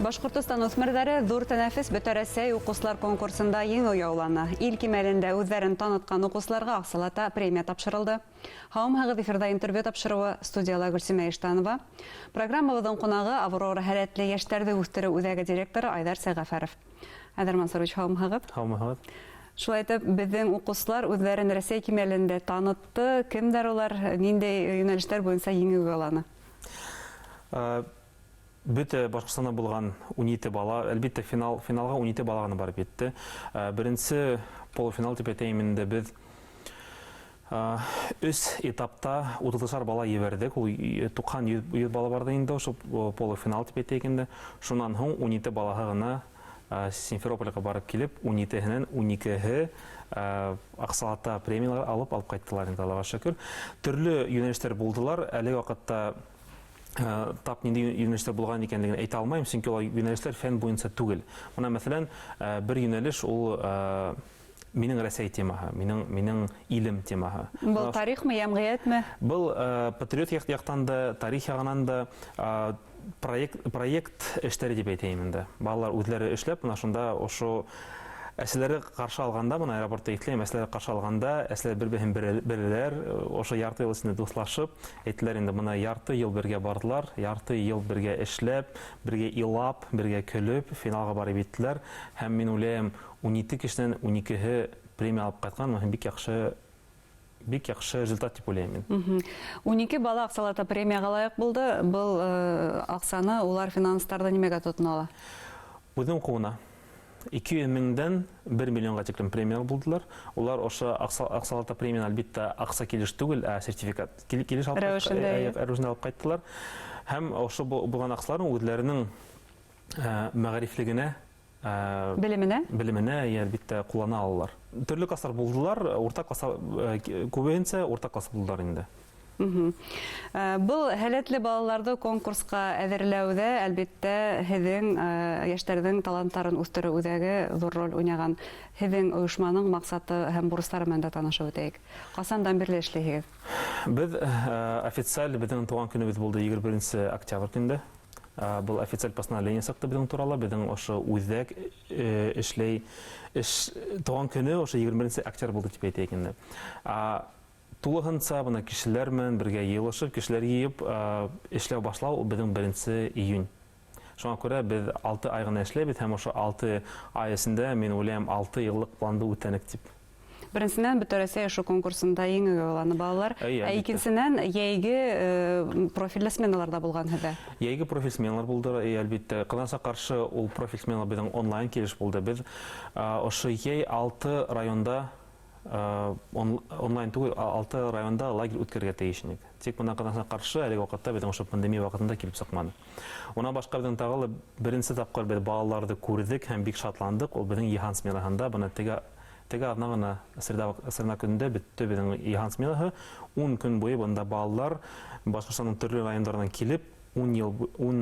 Башкортостан үсмерләре зур тәнәфес Бөтәрәсәй укучылар конкурсында еңү яуланы. Ил кимәлендә үзләрен таныткан укучыларга аксалата премия тапшырылды. Һәм эфирда интервью тапшыруы студияла Гөлсемә Иштанова. Программабызның кунагы Аврора һәләтле яшьләрне үстерү үзәге директоры Айдар Сайгафаров. Айдар Мансурович, һәм шулай итеп, безнең укучылар үзләрен Рәсәй кимәлендә танытты. Кемдер улар, нинди юнәлештәр буенча еңү яуланы? Бөтә Башкортстанда булган 12 бала, әлбәттә финалга 12 бала гына барып җитте. Беренче полуфинал дип әйтәм инде без үз этапта 30 бала ебәрдек. Ул 90 бала барды инде ошо полуфинал дип әйтәк инде. Шуннан соң 12 балага гына Симферопольгә барып килеп, 12-һеннән 12-һе аксалата премиялар алып кайттылар инде, Аллага шөкер. Төрле юнәлештер булдылар. Әлеге вакытта тап нинди юнәлештер булган икәнлеген әйтә алмыйм, чөнки ул юнәлештер фән буенча түгел. Моны мәсәлән, бер юнәлеш ул минең Рәсәй темаһы, минең илем темаһы. Бу тарихмы, ямгыятьме? Бу патриот яктан да, тарих ягынан да проект эшләре дип әйтәм инде. Балалар үзләре эшләп, менә шунда ошо әсәрләре каршы алганда, моны аэропортта әйтләм, әсәрләре каршы алганда, әсәрләр бер-берен беләләр, ошо ярты ел исендә дуслашып, әйттеләр инде, моны ярты ел бергә бардылар, ярты ел бергә эшләп, бергә илап, бергә көлеп, финалга барып җиттеләр. Һәм мин уйлыйм, 12 кешенән 12-һе премия алып кайткан, бик яхшы результат дип уйлыйм мин. 12 бала аксалата премияга лайык булды. Был аксаны улар финансларда нимәгә тотына ала? Үзем куына 200 меңдән 1 миллионга тиклем премия булдылар. Улар ошо аксалата премияны әлбәттә акса килеш түгел, сертификат килеш алып кайттылар. Һәм ошо булган аксаларын үзләренең мәгърифлегенә, белеменә әлбәттә куллана алалар. Төрле класслар булдылар, урта класс күбенчә урта класс булдылар инде. Бұл һәләтле балаларды конкурска әзерләүдә әлбәттә һеҙҙең яшьләрҙең таланттарын үстерү үҙәге зур роль уйнаған. Һеҙҙең оешманың маҡсаты һәм бурыстары менән дә танышып үтәйек. Ҡасандан бирле эшләйһегеҙ? Беҙ официаль беҙҙең тыуған көнөбөҙ булды 21 октябрь көндә. Был официаль постановление сыҡты беҙҙең турала. Беҙҙең ошо үҙәк эшләй, тыуған көнө ошо 21 октябрь булды тип әйтәйек инде. Тулыһынса бына кешеләр менән бергә йыйылышып, кешеләр йыйып эшләү башлау беҙҙең 1 июнь. Шуңа күрә беҙ 6 ай гына эшләйбеҙ һәм ошо 6 ай эсендә мин уйлыйм 6 йыллык планды үтәнек дип. Беренсенән Бөтәрәсәй ошо конкурсында еңү яуланы балалар. Икенсенән йәйге профильле сменаларда булган һеҙҙә. Йәйге профиль сменалар булды, әлбәттә. Ҡыҙанса ҡаршы ул профиль сменалар беҙҙең онлайн килеш булды. Беҙ ошо йәй 6 районда онлайн түгел, 6 районда лагерь үткәрергә тейеш инек. Тик бына ҡыҙанса ҡаршы әлеге ваҡытта беҙҙең ошо пандемия ваҡытында килеп сыҡманы. Унан башҡа беҙҙең тағы беренсе тапҡыр беҙ балаларҙы күрҙек һәм бик шатландык. Ул беҙҙең йыһан сменаһында бына теге аҙна ғына среда көндә бөттө беҙҙең йыһан сменаһы. 10 көн буйы бында балалар Башҡортостандың төрлө райондарынан килеп, 10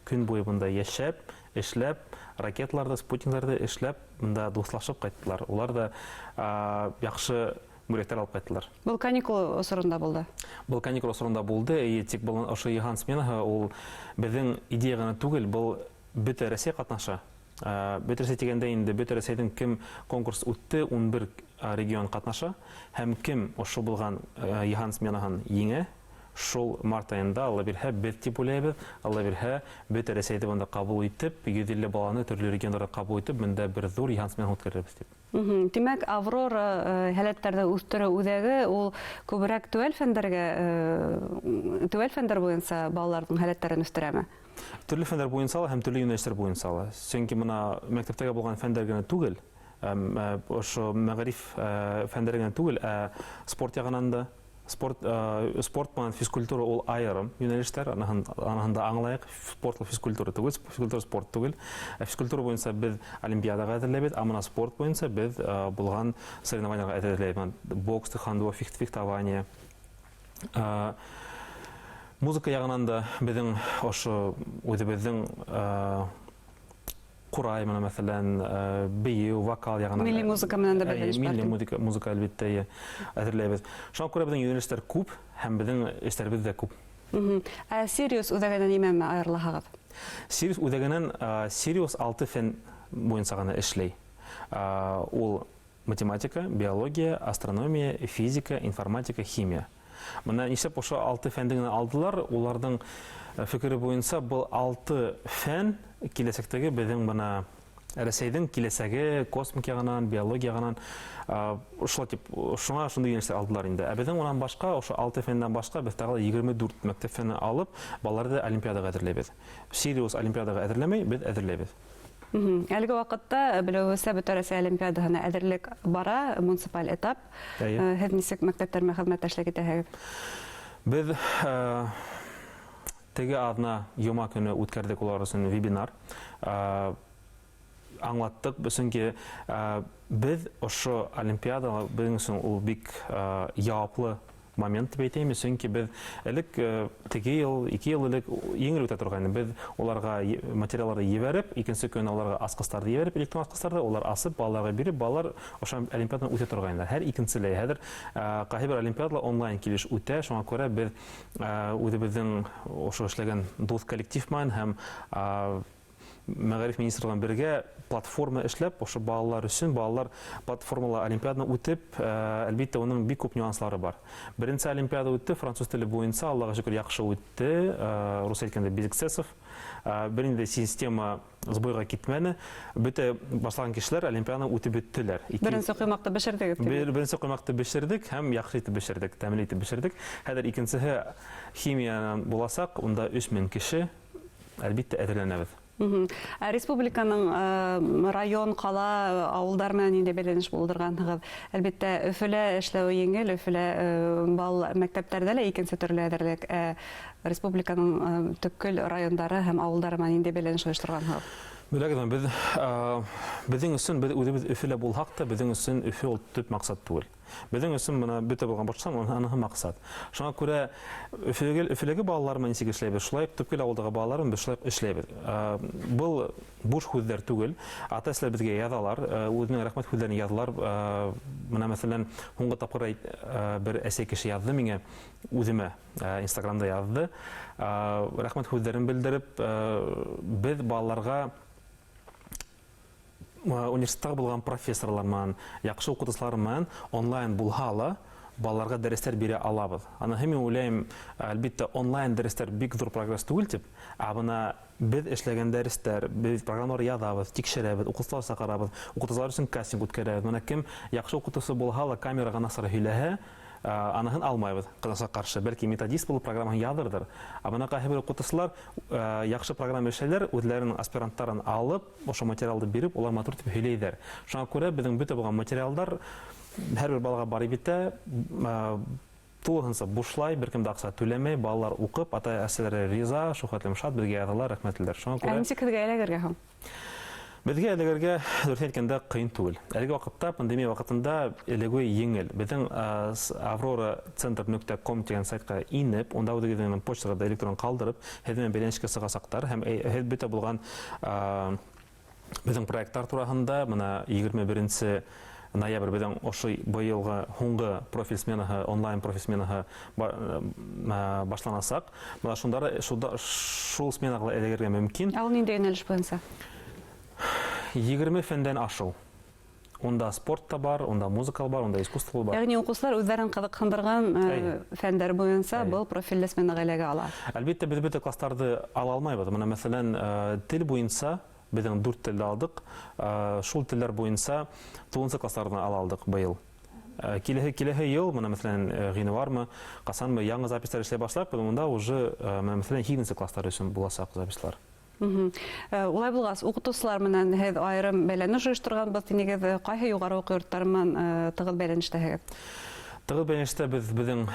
көн буйы бында йәшәп, эшләп, ракетларда, спутникларда эшләп, бында дуслашып ҡайттылар. Улар да яҡшы бүләктәр алып ҡайттылар. Был каникул осоронда булды? Был каникул осоронда булды. Тик ошо йыһан сменаһы ул беҙҙең идея ғына түгел, был бөтә Рәсәй ҡатнаша. Бөтә Рәсәй тигәндә инде бөтә Рәсәйҙең кем конкурс үтте, 11 регион ҡатнаша, һәм кем ошо булған йыһан сменаһын еңә, шул март айында, Алла бирһә, беҙ тип уйлайбыҙ, Алла бирһә, бөтә Рәсәйҙе бында ҡабул итеп, 150 баланы төрлө региондарда ҡабул итеп, бында бер ҙур йыһан сменаһын үткәрербеҙ дип. Тимәк, Аврора һәләттәрҙе үстереү үҙәге ул күберәк тәүәл фәндәр буйынса балаларҙың һәләттәрен үстерәме? Төрлө фәндәр буйынса ла һәм төрлө юнәлештәр буйынса ла. Сөнки бына мәктәптәге булган фәндәр генә түгел, ошо мәғариф фәндәре генә түгел, спорт яғынан да, спорт менән физкультура ул айырым юнәлештәр, анаһын да аңлайыҡ. Спортлы физкультура түгел, физкультура спорт түгел. Физкультура буйынса беҙ олимпиадаға әҙерләйбеҙ, ана спорт буйынса беҙ булған соревнованияға әҙерләйбеҙ. Бокс, тэквондо, фехтование. Музыка яғынан да беҙҙең ошо үҙебеҙҙең ҡурай менән, мәҫәлән, бейеү, вокал яғынан. Милли музыка менән дә бәйләнеш бар. Милли музыка әлбәттә әҙерләйбеҙ. Шуңа күрә беҙҙең юнәлештәр күп һәм беҙҙең эштәребеҙ ҙә күп. Сириус үҙәгенә нимәме айырылаһығыҙ? Сириус үдәгенен Сириус 6 фән буенча гына эшләй. Ул математика, биология, астрономия, физика, информатика, химия. Мына нишләп ошо 6 фәнне генә алдылар, уларның фикере буенча бу 6 фән киләсәктәге безнең мына Рәсәйдән киләсәге космикаганан, биологиягынан шуңа шундый юнәлештә алдылар инде. Ә безнең унан башка, ошо 6 фәннән башка без тагы 24 мәктәп фәнне алып, балаларны олимпиадага әзерләйбез. Сириус олимпиадага әзерләмәй, без әзерләйбез. Әлеге вакытта беләүсә Бөтәрәсәй олимпиадаһына әзерлек бара, муниципаль этап. Һез нисек мәктәптәрмә хезмәттәшлек итәһегез? Без теге адна йома көне үткәрдек улар өчен вебинар. Аңлаттык, бөсөнки без ошо олимпиадага безнең өчен ул бик яаплы момент дип әйтәм, чөнки без элек теге ел, 2 ел элек еңел үтә торган. Без уларга материалларны ебәреп, икенче көн аларга аскыстарды ебәреп, электрон аскыстарды улар асып, балаларга биреп, балалар ошо олимпиададан үтә торганнар. Һәр икенчеләй, хәзер кайбер олимпиадалар онлайн килеш үтә, шуңа күрә без үзебезнең ошо эшләгән дус коллектив менән һәм Мәгариф министрлыгы бергә платформа эшләп, ошо балалар өчен, балалар платформалы олимпиаданы үтеп, әлбәттә уның бик күп нюанслары бар. Беренче олимпиада үтте, француз теле буенча, Аллага шөкер, яхшы үтте, рус әйткәндә без эксцессов. Беренче система сбойга китмәне, бөтә башлаган кешеләр олимпиаданы үтеп беттеләр. Беренче кыймакта бешердек. Беренче кыймакта бешердек һәм яхшы итеп бешердек, тәмле итеп бешердек. Хәзер икенчеһе химиянан буласак, унда 3000 кеше әлбәттә әзерләнәбез. Республиканың район, қала, ауылдар менән инде бәйләнеш булдырганһыгыз. Әлбәттә, Өфөлә эшләү еңел, Өфөлә бал мәктәптәрдә лә икенче төрле әзерлек. Республиканың төпкөл райондары һәм ауылдары менән инде бәйләнеш оештырганһыгыз. Беләгез, безнең өчен үзебез Өфөлә булһак та, безнең өчен Өфө ул төп максат түгел. Безнең өчен моны бөтә булган башсаң, аныһы максат. Шуңа күрә Өфөләге балалар менән ничек эшләйбез, шулай төпкөл авылдагы балалар менән шулай эшләйбез. Бу буш сүзләр түгел. Ата-әсәләр безгә язалар, үзенең рәхмәт сүзләрен язалар. Менә мәсәлән, һуңгы тапкыр бер әсәй кеше язды миңа, үземә Инстаграмда язды. Рәхмәт сүзләрен белдереп, без балаларга университетта булган профессорлар менән, яхшы укытучылар менән онлайн булһа ла балаларга дәресләр бирә алабыз. Аны һәм уйлыйм, әлбәттә онлайн дәресләр бик зур прогресс түгел дип, абына без эшләгән дәресләр, без программалар язабыз, тикшерәбез, укытучылар сакырабыз, укытучылар өчен кастинг үткәрәбез. Менә кем яхшы укытучы булһа ла камерага насыр һөйләһә, аныһын алмайбыз кызга каршы. Бәлки методист булып программаны язырдыр. Абына кайбер укытучылар яхшы программа эшләләр, үзләренең аспирантларын алып, ошо материалды биреп, улар матур дип һөйләйдер. Шуңа күрә безнең бөтә булган материалдар һәрбер балага барып битә, тулыгынча бушлай, беркем дә акча түләмәй, балалар укып, ата-әсәләре риза, шуһатлым шат, безгә язалар, рәхмәтләр. Шуңа күрә ничек безгә эләгергә һәм? Безгә эләгергә дөрес әйткәндә кыен түгел. Әлеге вакытта, пандемия вакытында эләгү еңел. Безнең avrora.center.com дигән сайтка инеп, онда үзегезнең почтага электрон калдырып, һәм бәйләнешкә сыгасактар һәм бөтә булган безнең проектлар турында, менә 21 ноябрь безнең ошо быелгы һуңгы профиль сменаһы, онлайн профиль сменаһы башланасак, менә шул сменага эләгергә мөмкин. Ул нинди юнәлеш буенча? 20 фәндән ашу. Онда спорт та бар, онда музыка бар, онда искусства бар. Ягъни укучылар үзләрен кызыксындырган фәннәр буенча бу профильле сменага эләгә ала. Әлбәттә, без бөтә классларны ала алмайбыз. Менә мәсәлән, тел буенча безнең 4 телдә алдык. Шул телләр буенча 9 классларны ала алдык быел. Киләһе ел, менә мәсәлән, гыйнвармы, касанмы яңа запистар эшләй башлап, монда уже менә мәсәлән 7 класслар өчен булачак запислар. Улай булгас, укытучылар менән һез айрым бәйләнеш оештырганбыз, дигез кайһы югары уку йортлары менән тыгыз бәйләнештәһегез? Тыгыз бәйләнештә без безнең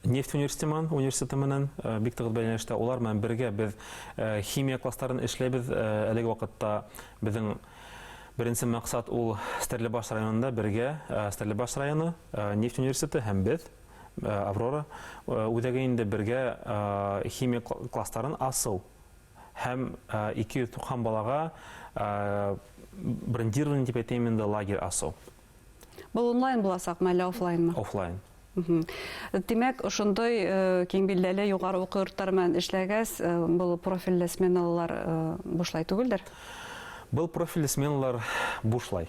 нефть университеты менән бик тыгыз бәйләнештә, улар менән бергә без химия классларын эшләйбез. Әлеге вакытта безнең беренче максат ул Стәрлебаш районында бергә, Стәрлебаш районы, нефть университеты һәм без Аврора үдәге инде бергә химия классларын асыл һәм 290 балага брендирование дип әйтәм инде лагерь асыл. Бу онлайн буласакмы әллә офлайнмы? Офлайн. Демәк, ошондой киң билдәле югары уку йортлары менән эшләгәс, бу профильле сменалар бушлай түгелдер? Был профильле сменалар бушлай.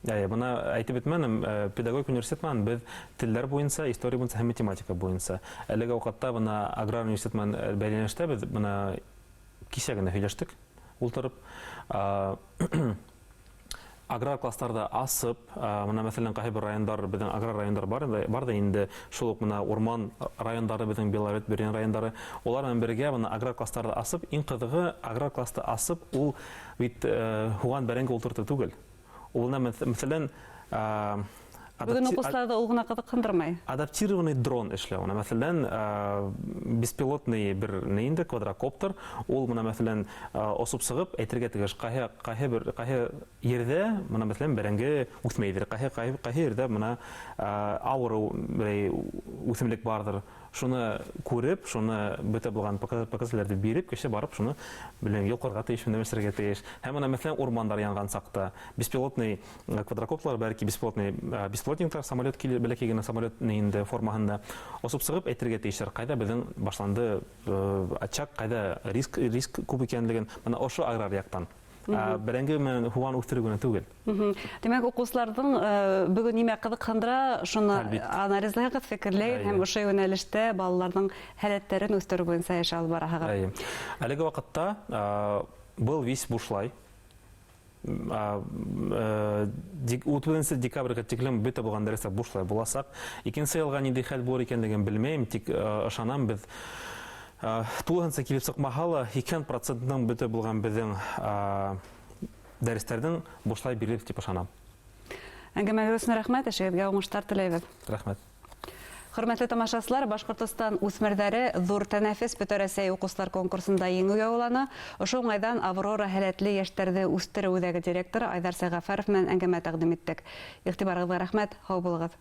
Бuna әйтеп бетмәнем, педагогик университет менән без телләр буенча, история буенча һәм математика буенча. Әлеге вакытта бuna аграр университет менән бәйләнештә без бuna кичә генә һөйләштек, ултырып. Аграр классларда асып, мына мәсәлән кайбер райондар, безнең аграр райондар бар да инде, шул ук мына урман районнары, безнең Белорет, Бөрен районнары, олар белән бергә мына аграр классларда асып, иң кызыгы аграр класста асып, ул бит хуган бәрәңге ултырты түгел. Ул мәсәлән Бүген укучыларда ул гына кызыксындырмый. Адаптированный дрон эшләү. Мәсәлән, беспилотный бер нинди квадрокоптер, ул мына мәсәлән осып сыгып, әйтергә тигез, кайһы ердә мына мәсәлән бәрәңге үсмәйдер, кайһы ердә мына авыр үсемлек бардыр. Шуны күреп, шуны бөтә булган показательләрне биреп, кеше барып, шуны белән юлкырга тиеш, нәрсәгә тиеш. Һәм аны мәсәлән урмандар янган сакта, беспилотный квадрокоптерлар, бәлки беспилотниклар, самолет килеп, бәлки генә самолет нинди формаһында осып сыгып әйтергә тиешләр. Кайда безнең башланды ачак, кайда риск күп икәнлеген, менә ошо аграр яктан. Бәрәңге менән хуан үстерүгенә түгел. Демәк, укучыларның бүген нимә кызыксындыра, шуны анализлагыз, фикерләгез һәм ошо юнәлештә балаларның һәләтләрен үстерү буенча эш алып барасыздар. Әлеге вакытта был весь бушлай. 30 декабрьгә тиклем бөтә булган дәресләр бушлай буласак. Икенче елга нинди хәл булыр икәнлеген белмәйм, тик ышанам без. Тулыгынса килеп сыкмаһа, 2% бөтә булган безнең дәресләрнең бушлай бирелеп дип ышанам. Әңгәмәгез өчен рәхмәт, эшегезгә уңышлар теләйбез. Рәхмәт. Хөрмәтле тамашачылар, Башкортстан үсмерләре зур тәнәфес Бөтәрәсәй укучылар конкурсында еңү яулана. Ошо уңайдан Аврора һәләтле яшьләрне үстерү үзәге директоры Айдар Сайгафаров менән әңгәмә тәкъдим иттек. Игътибарыгызга рәхмәт, һау булыгыз.